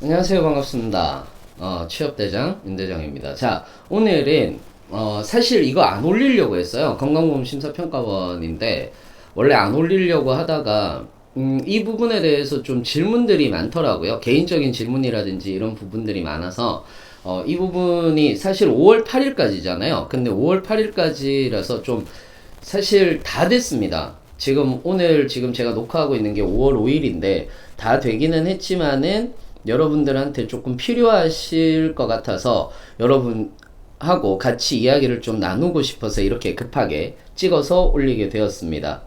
안녕하세요. 반갑습니다. 취업대장 윤대장입니다. 자, 오늘은 사실 이거 안 올리려고 했어요. 건강보험 심사평가원인데 원래 안 올리려고 하다가 이 부분에 대해서 좀 질문들이 많더라고요. 개인적인 질문이라든지 이런 부분들이 많아서 이 부분이 사실 5월 8일까지잖아요. 근데 5월 8일까지라서 좀 사실 다 됐습니다. 지금 제가 녹화하고 있는 게 5월 5일인데 다 되기는 했지만은 여러분들한테 조금 필요하실 것 같아서 여러분하고 같이 이야기를 좀 나누고 싶어서 이렇게 급하게 찍어서 올리게 되었습니다.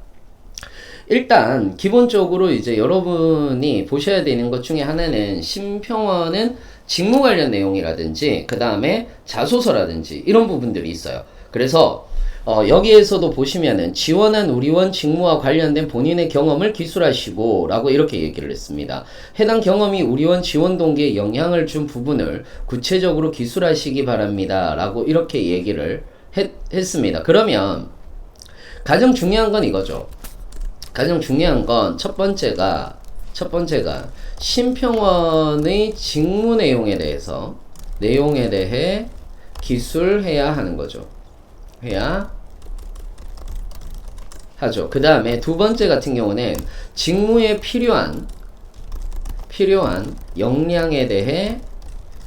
일단 기본적으로 이제 여러분이 보셔야 되는 것 중에 하나는 심평원은 직무 관련 내용이라든지 그 다음에 자소서라든지 이런 부분들이 있어요. 그래서 여기에서도 보시면은 지원한 우리원 직무와 관련된 본인의 경험을 기술하시고 라고 이렇게 얘기를 했습니다. 해당 경험이 우리원 지원 동기에 영향을 준 부분을 구체적으로 기술하시기 바랍니다 라고 이렇게 얘기를 했습니다. 그러면 가장 중요한 건 이거죠. 가장 중요한 건 첫 번째가 심평원의 직무 내용에 대해 기술해야 하는 거죠. 해야 하죠. 그 다음에 두 번째 같은 경우는 직무에 필요한 역량에 대해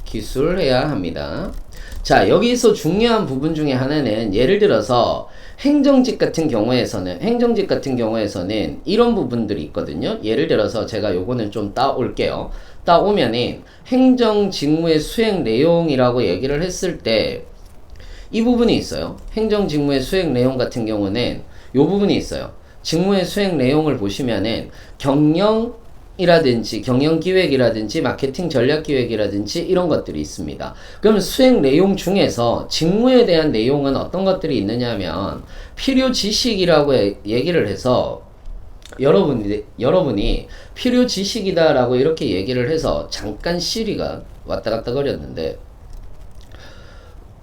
기술해야 합니다. 자, 여기서 중요한 부분 중에 하나는 예를 들어서 행정직 같은 경우에서는 이런 부분들이 있거든요. 예를 들어서 제가 요거는 좀 따올게요. 따오면은 행정 직무의 수행 내용이라고 얘기를 했을 때 이 부분이 있어요. 행정 직무의 수행 내용 같은 경우는 요 부분이 있어요. 직무의 수행 내용을 보시면은 경영이라든지 경영기획이라든지 마케팅 전략기획이라든지 이런 것들이 있습니다. 그러면 수행 내용 중에서 직무에 대한 내용은 어떤 것들이 있느냐 하면 필요 지식이라고 얘기를 해서 여러분이 필요 지식이다라고 이렇게 얘기를 해서 잠깐 시리가 왔다 갔다 거렸는데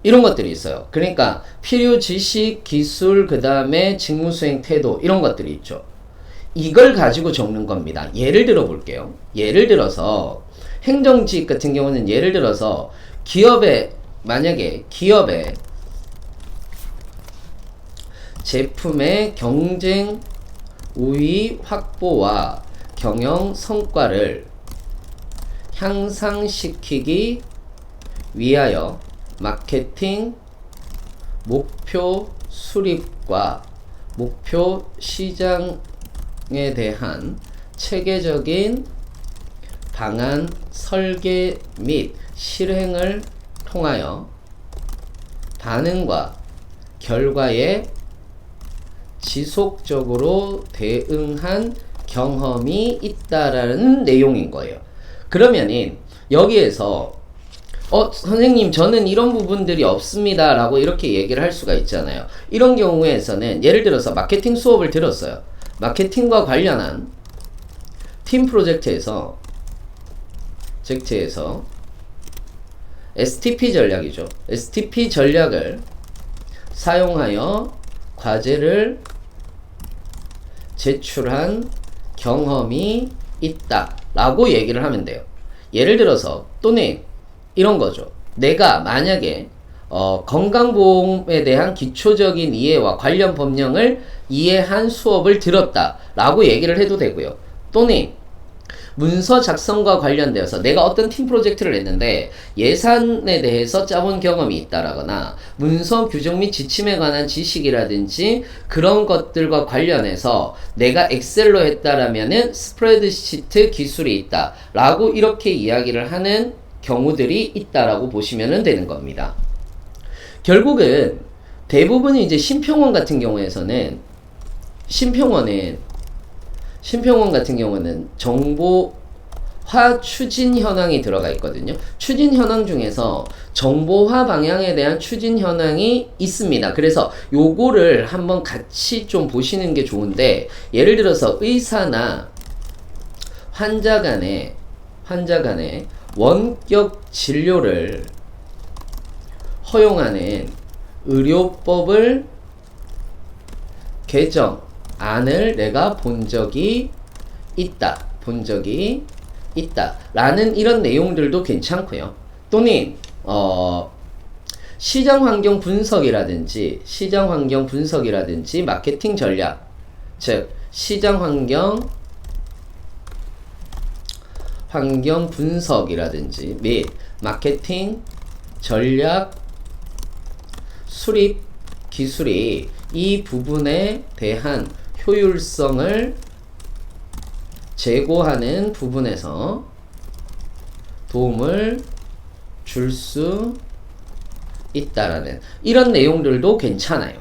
이런 것들이 있어요. 그러니까 필요 지식, 기술, 그 다음에 직무 수행 태도 이런 것들이 있죠. 이걸 가지고 적는 겁니다. 예를 들어 볼게요. 예를 들어서 행정직 같은 경우는 예를 들어서 만약에 기업의 제품의 경쟁 우위 확보와 경영 성과를 향상시키기 위하여 마케팅 목표 수립과 목표 시장에 대한 체계적인 방안 설계 및 실행을 통하여 반응과 결과에 지속적으로 대응한 경험이 있다라는 내용인 거예요. 그러면은 여기에서 선생님 저는 이런 부분들이 없습니다 라고 이렇게 얘기를 할 수가 있잖아요. 이런 경우에서는 예를 들어서 마케팅 수업을 들었어요. 마케팅과 관련한 팀 프로젝트에서 STP 전략이죠. STP 전략을 사용하여 과제를 제출한 경험이 있다 라고 얘기를 하면 돼요. 예를 들어서 또는 이런 거죠. 내가 만약에 건강보험에 대한 기초적인 이해와 관련 법령을 이해한 수업을 들었다 라고 얘기를 해도 되고요. 또는 문서 작성과 관련되어서 내가 어떤 팀 프로젝트를 했는데 예산에 대해서 짜본 경험이 있다라거나 문서 규정 및 지침에 관한 지식이라든지 그런 것들과 관련해서 내가 엑셀로 했다라면은 스프레드시트 기술이 있다 라고 이렇게 이야기를 하는 경우들이 있다라고 보시면 되는 겁니다. 결국은 대부분이 이제 심평원 같은 경우에서는 심평원 같은 경우는 정보화 추진 현황이 들어가 있거든요. 추진 현황 중에서 정보화 방향에 대한 추진 현황이 있습니다. 그래서 요거를 한번 같이 좀 보시는 게 좋은데 예를 들어서 의사나 환자 간의 원격 진료를 허용하는 의료법을 개정안을 내가 본 적이 있다 라는 이런 내용들도 괜찮고요. 또는 시장 환경 분석이라든지 마케팅 전략, 즉 시장 환경 분석이라든지 및 마케팅 전략 수립 기술이 이 부분에 대한 효율성을 제고하는 부분에서 도움을 줄 수 있다라는 이런 내용들도 괜찮아요.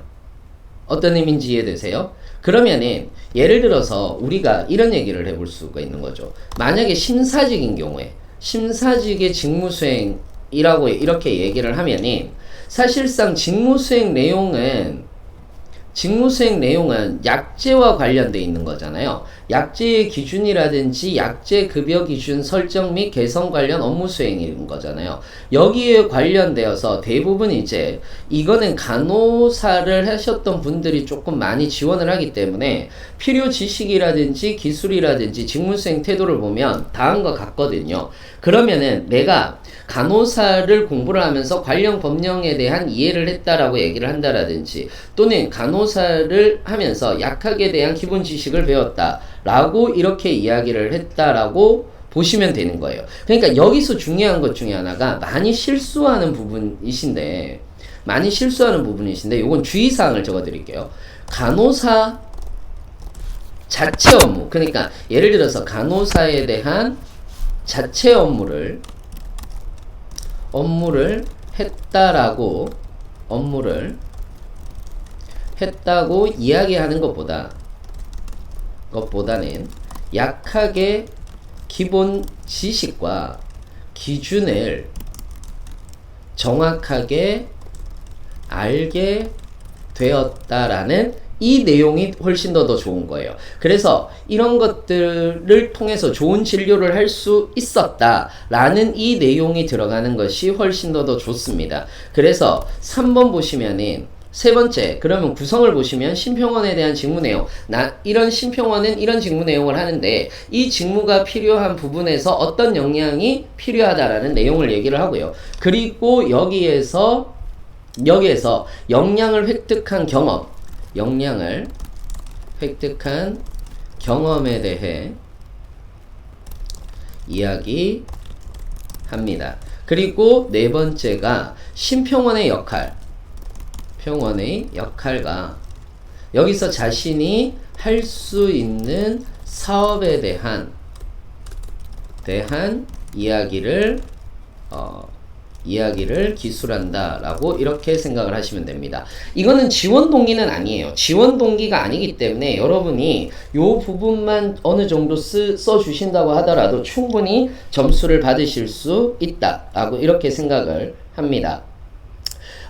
어떤 의미인지 이해되세요? 그러면은 예를 들어서 우리가 이런 얘기를 해볼 수가 있는 거죠. 만약에 심사직인 경우에 심사직의 직무수행이라고 이렇게 얘기를 하면은 사실상 직무수행 내용은 약제와 관련돼 있는 거잖아요. 약제의 기준이라든지 약제 급여 기준 설정 및 개선 관련 업무 수행인 거잖아요. 여기에 관련되어서 대부분 이제 이거는 간호사를 하셨던 분들이 조금 많이 지원을 하기 때문에 필요 지식이라든지 기술이라든지 직무수행 태도를 보면 다음과 같거든요. 그러면은 내가 간호사를 공부를 하면서 관련 법령에 대한 이해를 했다라고 얘기를 한다라든지 또는 간호사를 하면서 약학에 대한 기본 지식을 배웠다라고 이렇게 이야기를 했다라고 보시면 되는 거예요. 그러니까 여기서 중요한 것 중에 하나가 많이 실수하는 부분이신데 요건 주의사항을 적어드릴게요. 간호사 자체 업무, 그러니까 예를 들어서 간호사에 대한 자체 업무를 했다고 이야기하는 것보다는 약학의 기본 지식과 기준을 정확하게 알게 되었다라는 이 내용이 훨씬 더 좋은 거예요. 그래서 이런 것들을 통해서 좋은 진료를 할 수 있었다라는 이 내용이 들어가는 것이 훨씬 더 좋습니다. 그래서 3번 보시면은 세 번째, 그러면 구성을 보시면 심평원에 대한 직무 내용. 이런 심평원은 이런 직무 내용을 하는데 이 직무가 필요한 부분에서 어떤 역량이 필요하다라는 내용을 얘기를 하고요. 그리고 여기에서 역량을 획득한 경험에 대해 이야기합니다. 그리고 네 번째가 심평원의 역할과 여기서 자신이 할 수 있는 사업에 대한 이야기를 기술한다라고 이렇게 생각을 하시면 됩니다. 이거는 지원 동기는 아니에요. 지원 동기가 아니기 때문에 여러분이 요 부분만 어느 정도 써주신다고 하더라도 충분히 점수를 받으실 수 있다라고 이렇게 생각을 합니다.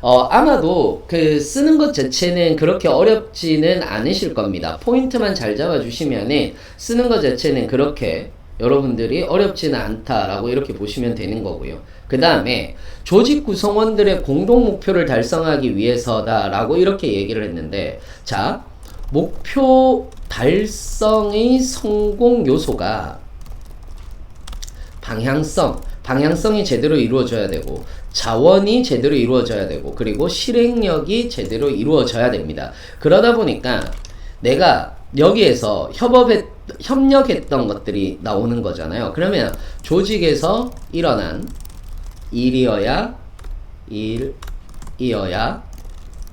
아마도 쓰는 것 자체는 그렇게 어렵지는 않으실 겁니다. 포인트만 잘 잡아주시면은 쓰는 것 자체는 그렇게 여러분들이 어렵지는 않다라고 이렇게 보시면 되는 거고요. 그 다음에 조직 구성원들의 공동 목표를 달성하기 위해서다라고 이렇게 얘기를 했는데, 자, 목표 달성의 성공 요소가 방향성이 제대로 이루어져야 되고, 자원이 제대로 이루어져야 되고, 그리고 실행력이 제대로 이루어져야 됩니다. 그러다 보니까 내가 여기에서 협력했던 것들이 나오는 거잖아요. 그러면 조직에서 일어난 일이어야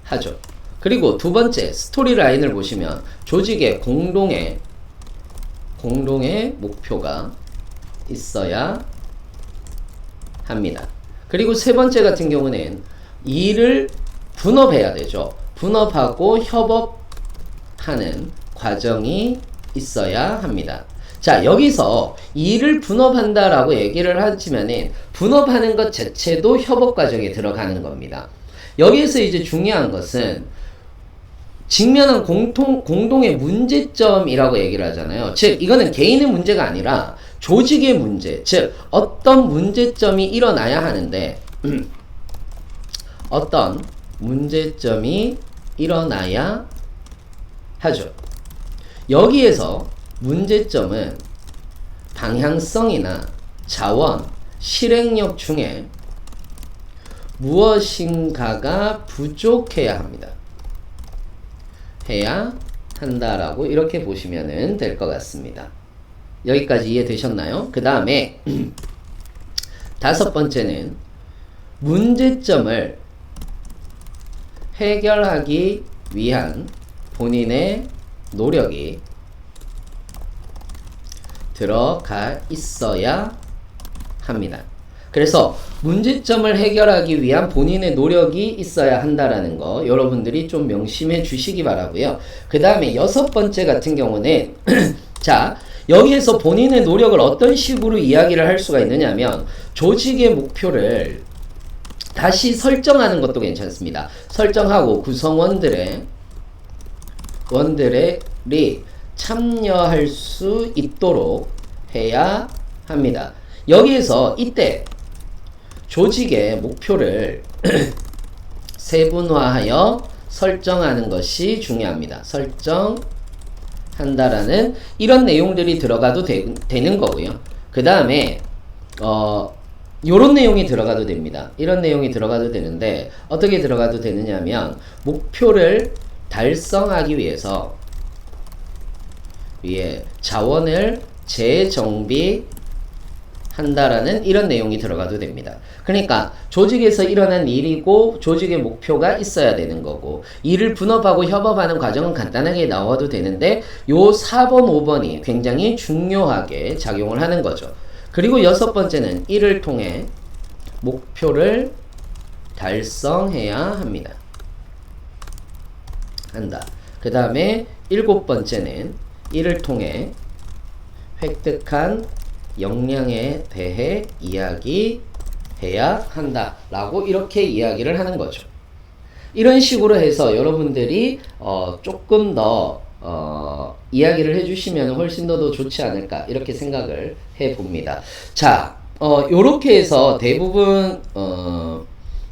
하죠. 그리고 두 번째 스토리 라인을 보시면 조직의 공동의 목표가 있어야 합니다. 그리고 세 번째 같은 경우는 일을 분업해야 되죠. 분업하고 협업하는 과정이 있어야 합니다. 자, 여기서 일을 분업한다라고 얘기를 하지만은 분업하는 것 자체도 협업 과정에 들어가는 겁니다. 여기에서 이제 중요한 것은 직면한 공동의 문제점이라고 얘기를 하잖아요. 즉, 이거는 개인의 문제가 아니라 조직의 문제, 즉 어떤 문제점이 일어나야 하는데 어떤 문제점이 일어나야 하죠. 여기에서 문제점은 방향성이나 자원, 실행력 중에 무엇인가가 부족해야 합니다. 해야 한다라고 이렇게 보시면 될 것 같습니다. 여기까지 이해되셨나요? 그 다음에 다섯 번째는 문제점을 해결하기 위한 본인의 노력이 들어가 있어야 합니다. 그래서 문제점을 해결하기 위한 본인의 노력이 있어야 한다라는 거 여러분들이 좀 명심해 주시기 바라고요. 그 다음에 여섯 번째 같은 경우는 자, 여기에서 본인의 노력을 어떤 식으로 이야기를 할 수가 있느냐면 조직의 목표를 다시 설정하는 것도 괜찮습니다. 설정하고 구성원들이 참여할 수 있도록 해야 합니다. 여기에서 이때 조직의 목표를 세분화하여 설정하는 것이 중요합니다. 설정한다라는 이런 내용들이 들어가도 되는 거고요. 그 다음에 요런 내용이 들어가도 됩니다. 이런 내용이 들어가도 되는데 어떻게 들어가도 되느냐면 목표를 달성하기 위해 자원을 재정비한다라는 이런 내용이 들어가도 됩니다. 그러니까 조직에서 일어난 일이고 조직의 목표가 있어야 되는 거고 일을 분업하고 협업하는 과정은 간단하게 나와도 되는데 요 4번, 5번이 굉장히 중요하게 작용을 하는 거죠. 그리고 여섯 번째는 이를 통해 목표를 달성해야 한다. 그 다음에 일곱 번째는 이를 통해 획득한 역량에 대해 이야기해야 한다 라고 이렇게 이야기를 하는 거죠. 이런 식으로 해서 여러분들이 조금 더 이야기를 해주시면 훨씬 더 좋지 않을까 이렇게 생각을 해봅니다. 자, 요렇게 해서 대부분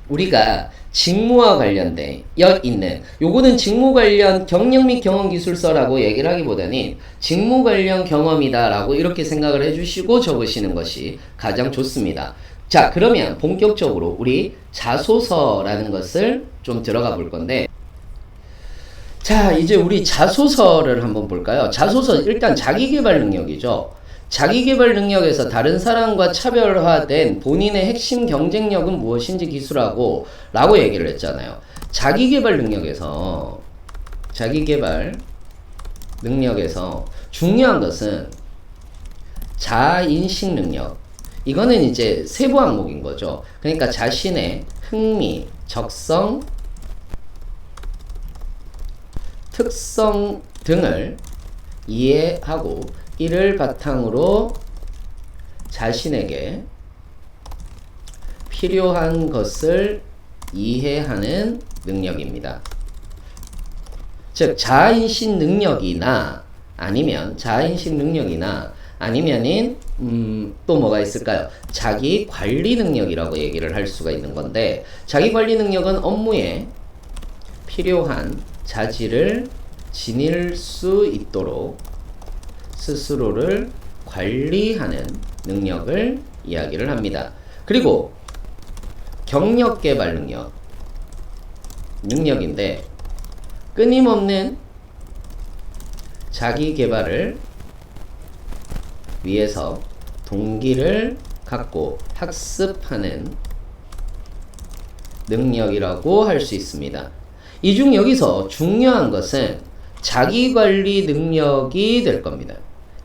우리가 직무와 관련된 있는 요거는 직무 관련 경력 및 경험 기술서라고 얘기를 하기보다는 직무 관련 경험이다 라고 이렇게 생각을 해주시고 적으시는 것이 가장 좋습니다. 자, 그러면 본격적으로 우리 자소서라는 것을 좀 들어가 볼 건데 자, 이제 우리 자소서를 한번 볼까요? 자소서 일단 자기계발 능력이죠. 자기계발 능력에서 다른 사람과 차별화된 본인의 핵심 경쟁력은 무엇인지 기술하고 라고 얘기를 했잖아요. 자기계발 능력에서 중요한 것은 자인식 능력. 이거는 이제 세부 항목인 거죠. 그러니까 자신의 흥미, 적성, 특성 등을 이해하고 이를 바탕으로 자신에게 필요한 것을 이해하는 능력입니다. 즉 자아인식 능력이나 아니면은 또 뭐가 있을까요? 자기 관리 능력이라고 얘기를 할 수가 있는 건데 자기 관리 능력은 업무에 필요한 자질을 지닐 수 있도록 스스로를 관리하는 능력을 이야기를 합니다. 그리고 경력 개발 능력인데 끊임없는 자기 개발을 위해서 동기를 갖고 학습하는 능력이라고 할 수 있습니다. 이 중 여기서 중요한 것은 자기관리 능력이 될 겁니다.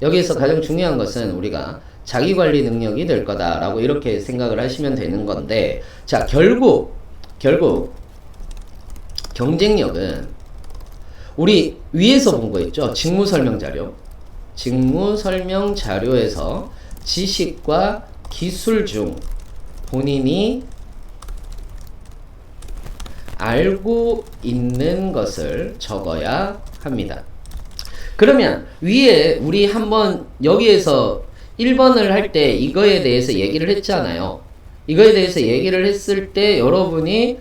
여기에서 가장 중요한 것은 우리가 자기관리 능력이 될 거다라고 이렇게 생각을 하시면 되는 건데 자, 결국 경쟁력은 우리 위에서 본 거 있죠? 직무설명 자료에서 지식과 기술 중 본인이 알고 있는 것을 적어야 합니다. 그러면 위에 우리 한번 여기에서 1번을 할 때 이거에 대해서 얘기를 했잖아요. 이거에 대해서 얘기를 했을 때 여러분이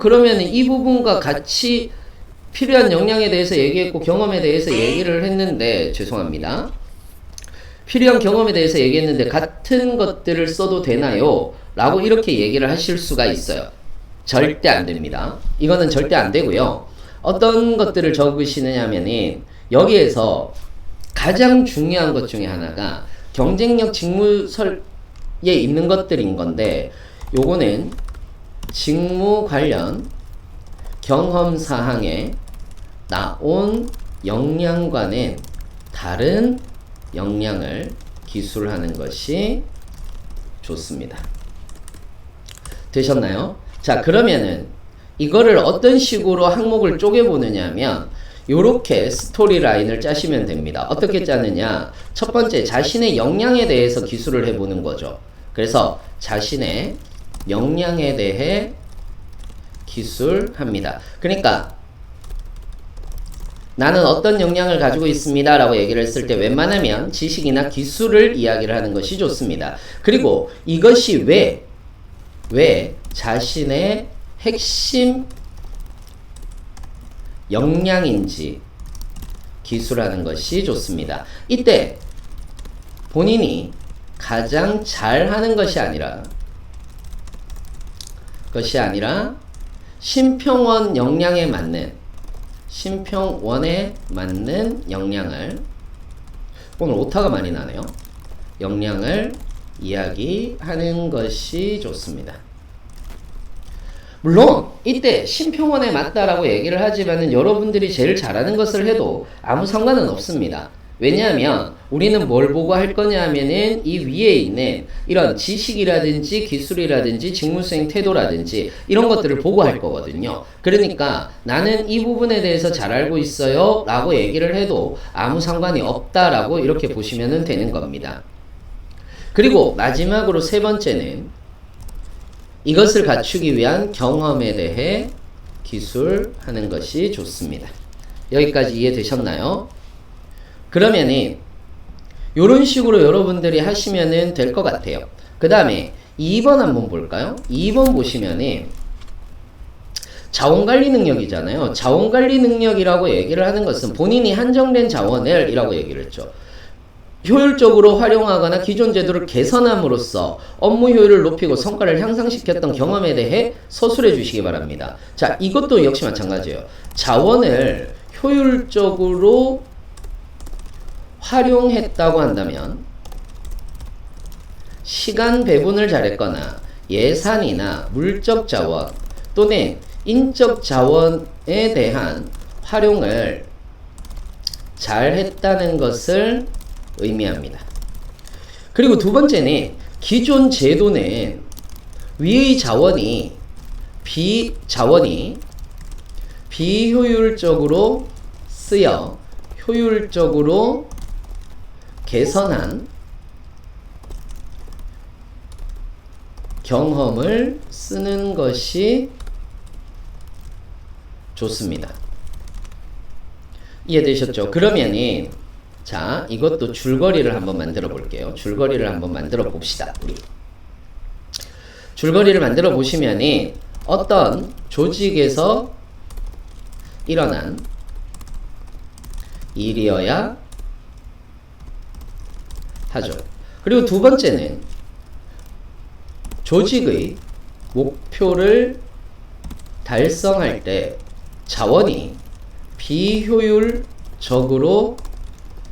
그러면 이 부분과 같이 필요한 역량에 대해서 얘기했고 경험에 대해서 얘기를 했는데 죄송합니다. 필요한 경험에 대해서 얘기했는데 같은 것들을 써도 되나요? 라고 이렇게 얘기를 하실 수가 있어요. 절대 안 됩니다. 이거는 절대 안 되고요. 어떤 것들을 적으시느냐 하면은 여기에서 가장 중요한 것 중에 하나가 경쟁력 직무설에 있는 것들인 건데 요거는 직무 관련 경험 사항에 나온 역량과는 다른 역량을 기술하는 것이 좋습니다. 되셨나요? 자, 그러면은 이거를 어떤 식으로 항목을 쪼개보느냐 하면 요렇게 스토리 라인을 짜시면 됩니다. 어떻게 짜느냐? 첫 번째, 자신의 역량에 대해서 기술을 해보는 거죠. 그래서 자신의 역량에 대해 기술합니다. 그러니까 나는 어떤 역량을 가지고 있습니다 라고 얘기를 했을 때 웬만하면 지식이나 기술을 이야기를 하는 것이 좋습니다. 그리고 이것이 왜 자신의 핵심 역량인지 기술하는 것이 좋습니다. 이때 본인이 가장 잘하는 것이 아니라 심평원 역량에 맞는 심평원에 맞는 역량을 오늘 오타가 많이 나네요. 역량을 이야기하는 것이 좋습니다. 물론 이때 심평원에 맞다라고 얘기를 하지만은 여러분들이 제일 잘하는 것을 해도 아무 상관은 없습니다. 왜냐하면 우리는 뭘 보고 할 거냐 하면은 이 위에 있는 이런 지식이라든지 기술이라든지 직무수행 태도라든지 이런 것들을 보고 할 거거든요. 그러니까 나는 이 부분에 대해서 잘 알고 있어요 라고 얘기를 해도 아무 상관이 없다라고 이렇게 보시면 되는 겁니다. 그리고 마지막으로 세 번째는 이것을 갖추기 위한 경험에 대해 기술하는 것이 좋습니다. 여기까지 이해되셨나요? 그러면은 이런 식으로 여러분들이 하시면은 될 것 같아요. 그 다음에 2번 한번 볼까요? 2번 보시면은 자원관리 능력이잖아요. 자원관리 능력이라고 얘기를 하는 것은 본인이 한정된 자원을 이라고 얘기를 했죠. 효율적으로 활용하거나 기존 제도를 개선함으로써 업무 효율을 높이고 성과를 향상시켰던 경험에 대해 서술해 주시기 바랍니다. 자, 이것도 역시 마찬가지예요. 자원을 효율적으로 활용했다고 한다면 시간 배분을 잘했거나 예산이나 물적 자원 또는 인적 자원에 대한 활용을 잘했다는 것을 의미합니다. 그리고 두 번째는 기존 제도는 위의 자원이 비효율적으로 쓰여 효율적으로 개선한 경험을 쓰는 것이 좋습니다. 이해되셨죠? 그러면은 자, 이것도 줄거리를 한번 만들어 볼게요. 줄거리를 한번 만들어 봅시다. 우리 줄거리를 만들어 보시면은 어떤 조직에서 일어난 일이어야 하죠. 그리고 두 번째는 조직의 목표를 달성할 때 자원이 비효율적으로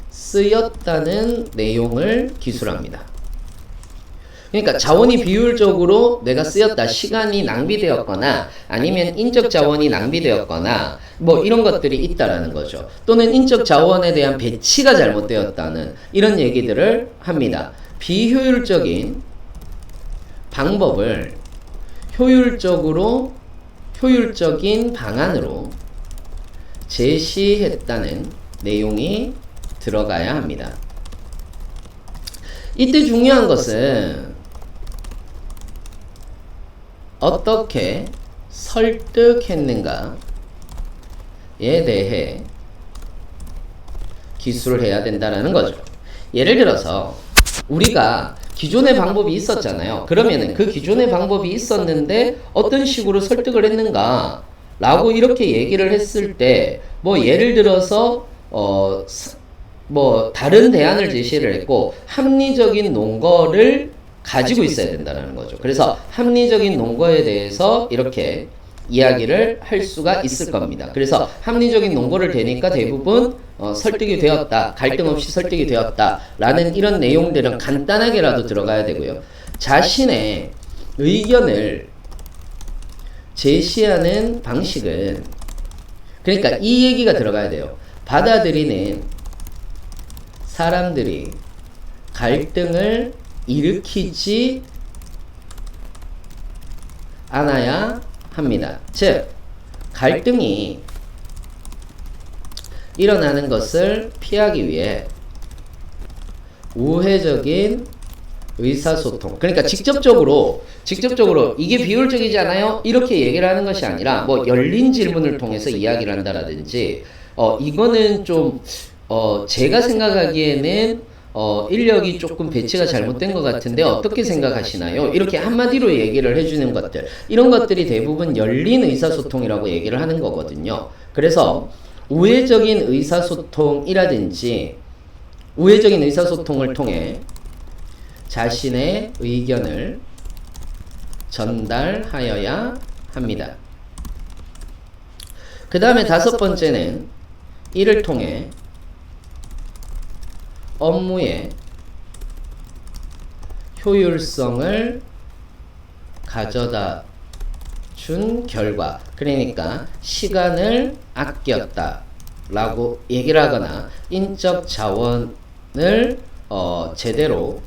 쓰였다는 내용을 기술합니다. 그러니까 자원이 비효율적으로 내가 쓰였다, 시간이 낭비되었거나 아니면 인적 자원이 낭비되었거나 뭐 이런 것들이 있다라는 거죠. 또는 인적 자원에 대한 배치가 잘못되었다는 이런 얘기들을 합니다. 비효율적인 방법을 효율적인 방안으로 제시했다는 내용이 들어가야 합니다. 이때 중요한 것은 어떻게 설득했는가에 대해 기술을 해야 된다는 거죠. 예를 들어서 우리가 기존의 방법이 있었잖아요. 그러면은 그 기존의 방법이 있었는데 어떤 식으로 설득을 했는가 라고 이렇게 얘기를 했을 때 뭐 예를 들어서 뭐 다른 대안을 제시를 했고 합리적인 논거를 가지고 있어야 된다는 거죠. 그래서 합리적인 논거에 대해서 이렇게 이야기를 할 수가 있을 겁니다. 그래서 합리적인 논거를 대니까 대부분 설득이 되었다, 갈등 없이 설득이 되었다 라는 이런 내용들은 간단하게라도 들어가야 되고요. 자신의 의견을 제시하는 방식은, 그러니까 이 얘기가 들어가야 돼요. 받아들이는 사람들이 갈등을 일으키지 않아야 합니다. 즉, 갈등이 일어나는 것을 피하기 위해 우회적인 의사소통, 그러니까 직접적으로 이게 비효율적이지 않아요? 이렇게 얘기를 하는 것이 아니라 뭐 열린 질문을 통해서 이야기를 한다라든지 이거는 좀 제가 생각하기에는 인력이 조금 배치가 잘못된 것 같은데 어떻게 생각하시나요? 이렇게 한마디로 얘기를 해주는 것들, 이런 것들이 대부분 열린 의사소통이라고 얘기를 하는 거거든요. 그래서 우회적인 의사소통이라든지 우회적인 의사소통을 통해 자신의 의견을 전달하여야 합니다. 그 다음에 다섯 번째는 이를 통해 업무의 효율성을 가져다 준 결과, 그러니까 시간을 아꼈다 라고 얘기를 하거나 인적 자원을 제대로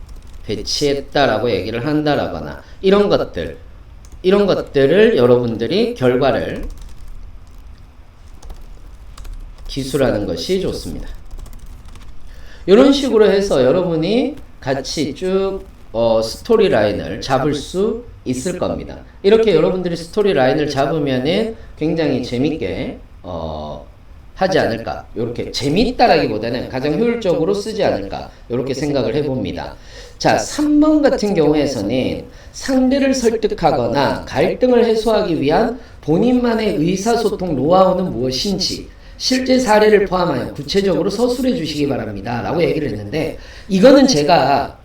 배치했다라고 얘기를 한다라거나 이런 것들을 여러분들이 결과를 기술하는 것이 좋습니다. 이런 식으로 해서 여러분이 같이 쭉 스토리 라인을 잡을 수 있을 겁니다. 이렇게 여러분들이 스토리 라인을 잡으면은 굉장히 재밌게 하지 않을까, 이렇게 재밌다라기보다는 가장 효율적으로 쓰지 않을까, 이렇게 생각을 해봅니다. 자, 3번 같은 경우에서는 상대를 설득하거나 갈등을 해소하기 위한 본인만의 의사소통 노하우는 무엇인지 실제 사례를 포함하여 구체적으로 서술해 주시기 바랍니다 라고 얘기를 했는데, 이거는 제가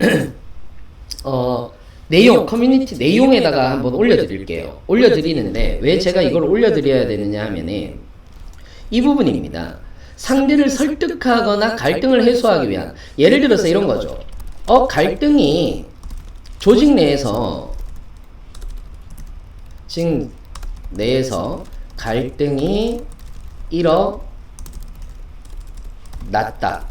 커뮤니티 내용에다가 한번 올려드릴게요. 올려드리는데 왜 제가 이걸 올려드려야 되느냐 하면은 이 부분입니다. 상대를 설득하거나 갈등을 해소하기 위한, 예를 들어서 이런 거죠. 갈등이 조직 내에서 갈등이 일어났다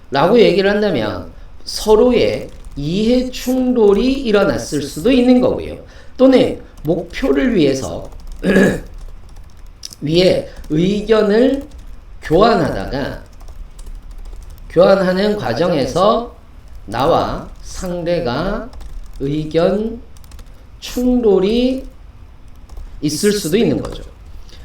라고 얘기를 한다면 서로의 이해 충돌이 일어났을 수도 있는 거고요. 또는 목표를 위해서 위에 의견을 교환하는 과정에서 나와 상대가 의견 충돌이 있을 수도 있는 거죠.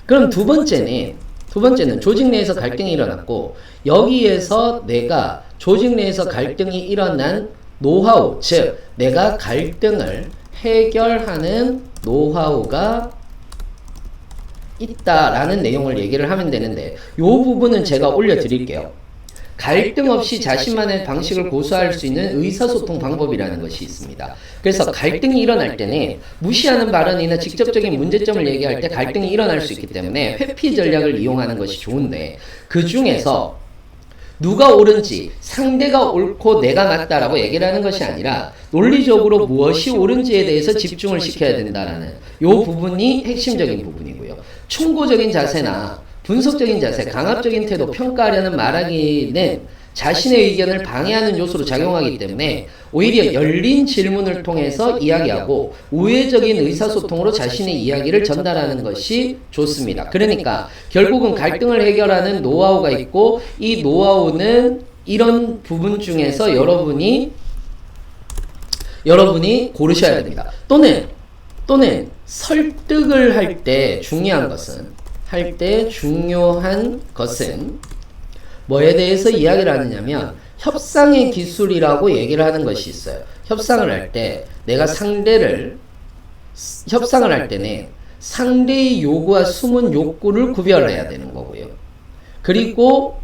그럼 두 번째는 조직 내에서 갈등이 일어났고, 여기에서 내가 조직 내에서 갈등이 일어난 노하우, 즉 내가 갈등을 해결하는 노하우가 있다라는 내용을 얘기를 하면 되는데, 이 부분은 제가 올려드릴게요. 갈등 없이 자신만의 방식을 고수할 수 있는 의사소통 방법이라는 것이 있습니다. 그래서 갈등이 일어날 때는 무시하는 발언이나 직접적인 문제점을 얘기할 때 갈등이 일어날 수 있기 때문에 회피 전략을 이용하는 것이 좋은데, 그 중에서 누가 옳은지, 상대가 옳고 내가 맞다라고 얘기를 하는 것이 아니라 논리적으로 무엇이 옳은지에 대해서 집중을 시켜야 된다라는 이 부분이 핵심적인 부분이고요. 충고적인 자세나 분석적인 자세, 강압적인 태도, 평가하려는 말하기는 자신의 의견을 방해하는 요소로 작용하기 때문에 오히려 열린 질문을 통해서 이야기하고 우회적인 의사소통으로 자신의 이야기를 전달하는 것이 좋습니다. 그러니까 결국은 갈등을 해결하는 노하우가 있고, 이 노하우는 이런 부분 중에서 여러분이 고르셔야 됩니다. 또는 설득을 할 때 중요한 것은 뭐에 대해서 이야기를 하느냐면 협상의 기술이라고 얘기를 하는 것이 있어요. 협상을 할 때 내가 협상을 할 때는 상대의 요구와 숨은 욕구를 구별해야 되는 거고요. 그리고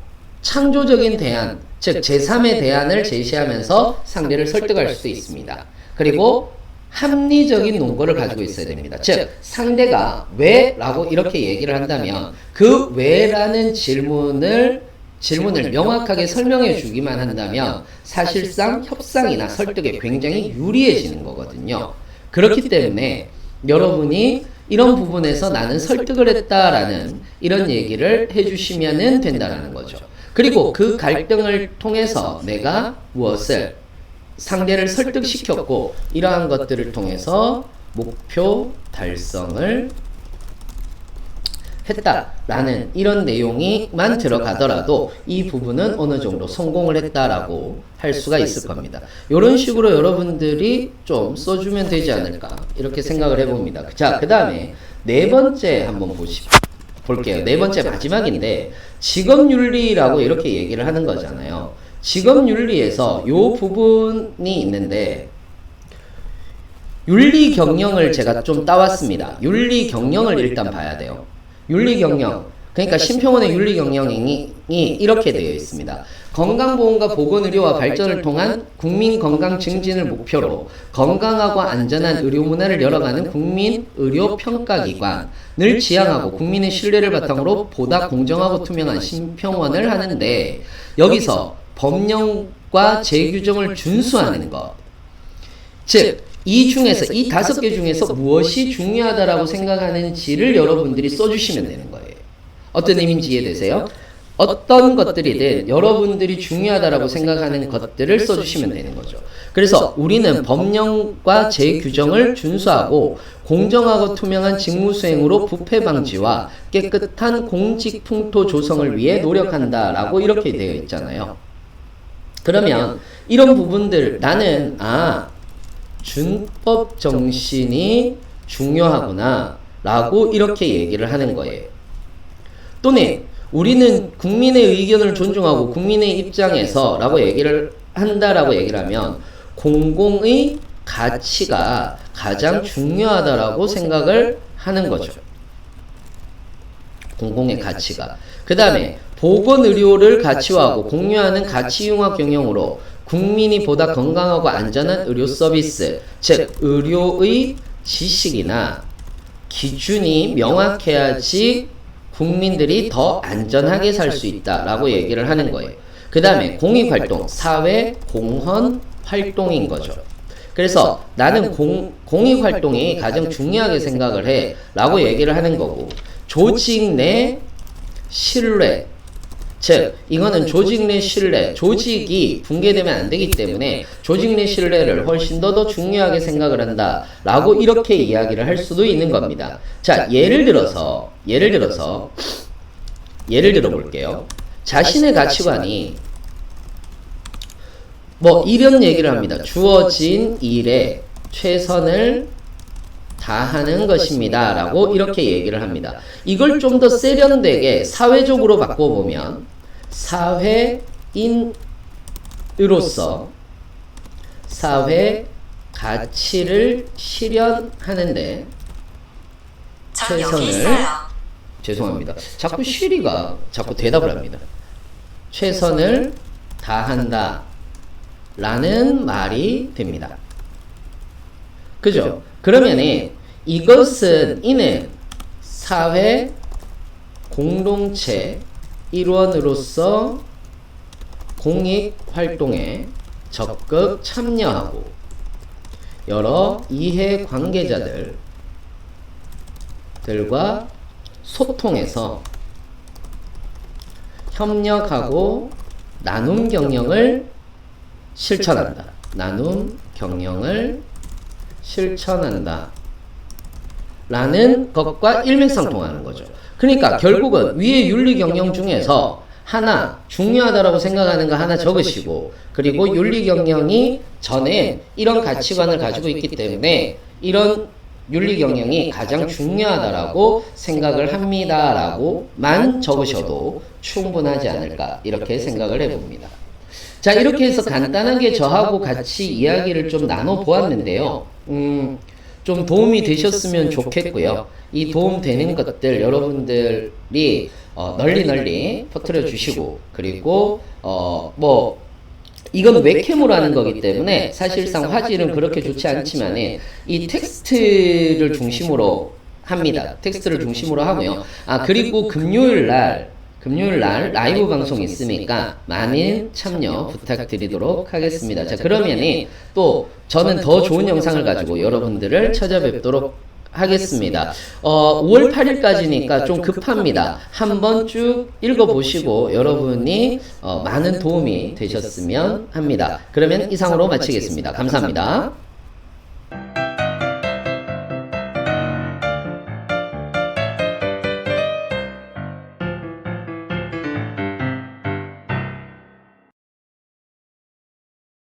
창조적인 대안, 즉 제3의 대안을 제시하면서 상대를 설득할 수도 있습니다. 그리고 합리적인 논거를 가지고 있어야 됩니다. 즉 상대가 왜? 라고 이렇게 얘기를 한다면 그 왜라는 질문을 명확하게 설명해 주기만 한다면 사실상 협상이나 설득에 굉장히 유리해지는 거거든요. 그렇기 때문에 여러분이 이런 부분에서 나는 설득을 했다라는 이런 얘기를 해주시면 된다라는 거죠. 그리고 그 갈등을 통해서 내가 무엇을 상대를 설득시켰고 이러한 것들을 통해서 목표 달성을 했다라는 이런 내용이만 들어가더라도 이 부분은 어느 정도 성공을 했다라고 할 수가 있을 겁니다. 이런 식으로 여러분들이 좀 써주면 되지 않을까 이렇게 생각을 해봅니다. 자, 그 다음에 네 번째 한번 볼게요. 네 번째 마지막인데 직업윤리라고 이렇게 얘기를 하는 거잖아요. 직업윤리에서 요 부분이 있는데 윤리경영을 제가 좀 따왔습니다. 윤리경영을 일단 봐야 돼요. 윤리경영, 그러니까 심평원의 윤리경영이 이렇게 되어 있습니다. 건강보험과 보건의료와 발전을 통한 국민 건강 증진을 목표로 건강하고 안전한 의료 문화를 열어가는 국민의료평가기관을 지향하고 국민의 신뢰를 바탕으로 보다 공정하고 투명한 심평원을 하는데 여기서 법령과 재규정을 준수하는 것, 즉 이 중에서 이 5개 중에서 무엇이 중요하다라고 생각하는지를 여러분들이 써주시면 되는 거예요. 어떤 의미인지 이해되세요? 어떤 것들이든 여러분들이 중요하다라고 생각하는 것들을 써주시면 되는 거죠. 그래서 우리는 법령과 재규정을 준수하고 공정하고 투명한 직무 수행으로 부패 방지와 깨끗한 공직 풍토 조성을 위해 노력한다라고 이렇게 되어 있잖아요. 그러면 이런 부분들 나는 준법 정신이 중요하구나 라고 이렇게 얘기를 하는 거예요. 또는 우리는 국민의 의견을 존중하고 국민의 입장에서 라고 얘기를 한다라고 얘기를 하면 공공의 가치가 가장 중요하다라고 생각을 하는 거죠. 공공의 가치가. 그 다음에 보건의료를 가치화하고 공유하는 가치융합 경영으로 국민이 보다 건강하고 안전한 의료 서비스, 즉 의료의 지식이나 기준이 명확해야지 국민들이 더 안전하게 살 수 있다라고 얘기를 하는 거예요. 그 다음에 공익활동, 사회 공헌 활동인 거죠. 그래서 나는 공익활동이 가장 중요하게 생각을 해 라고 얘기를 하는 거고, 조직 내 신뢰, 즉 이거는 조직 내 신뢰, 조직이 붕괴되면 안 되기 때문에 조직 내 신뢰를 훨씬 더 중요하게 생각을 한다 라고 이렇게 이야기를 할 수도 있는 겁니다. 자, 예를 들어 볼게요. 자신의 가치관이 이런 얘기를 합니다. 주어진 일에 최선을 다하는 것입니다 라고 이렇게 얘기를 합니다. 이걸 좀 더 세련되게 사회적으로 바꿔보면 사회인으로서 사회 가치를 실현하는데 최선을, 죄송합니다. 자꾸 시리가 자꾸 대답을 합니다. 최선을 다한다 라는 말이 됩니다. 그죠? 그러면 이것은 이는 사회 공동체 일원으로서 공익활동에 적극 참여하고 여러 이해관계자들과 소통해서 협력하고 나눔 경영을 실천한다. 나눔 경영을 실천한다 라는 것과 일맥상통하는 거죠. 그러니까 결국은 위의 윤리경영 중에서 하나 중요하다라고 생각하는 거 하나 적으시고, 그리고 윤리경영이 전에 이런 가치관을 가지고 있기 때문에 이런 윤리경영이 가장 중요하다라고 생각을 합니다라고만 적으셔도 충분하지 않을까 이렇게 생각을 해봅니다. 자, 이렇게 해서 간단하게 저하고 같이 이야기를 좀 나눠 보았는데요. 좀 도움이 되셨으면 좋겠고요. 이 도움 되는 것들 여러분들이 널리 퍼뜨려 주시고, 그리고 뭐 이건 웹캠으로 하는 거기 때문에 사실상 화질은 그렇게 좋지 않지만 이 텍스트를 중심으로 합니다. 텍스트를 중심으로 하고요. 그리고 금요일 날 라이브 방송 있으니까 많은 참여 부탁드리도록 하겠습니다. 자, 그러면은 또 저는 더 좋은 영상을 가지고 여러분들을 찾아뵙도록 하겠습니다. 5월 8일까지니까 좀 급합니다. 한번 쭉 읽어보시고 여러분이 많은 도움이 되셨으면 합니다. 그러면 이상으로 마치겠습니다. 감사합니다.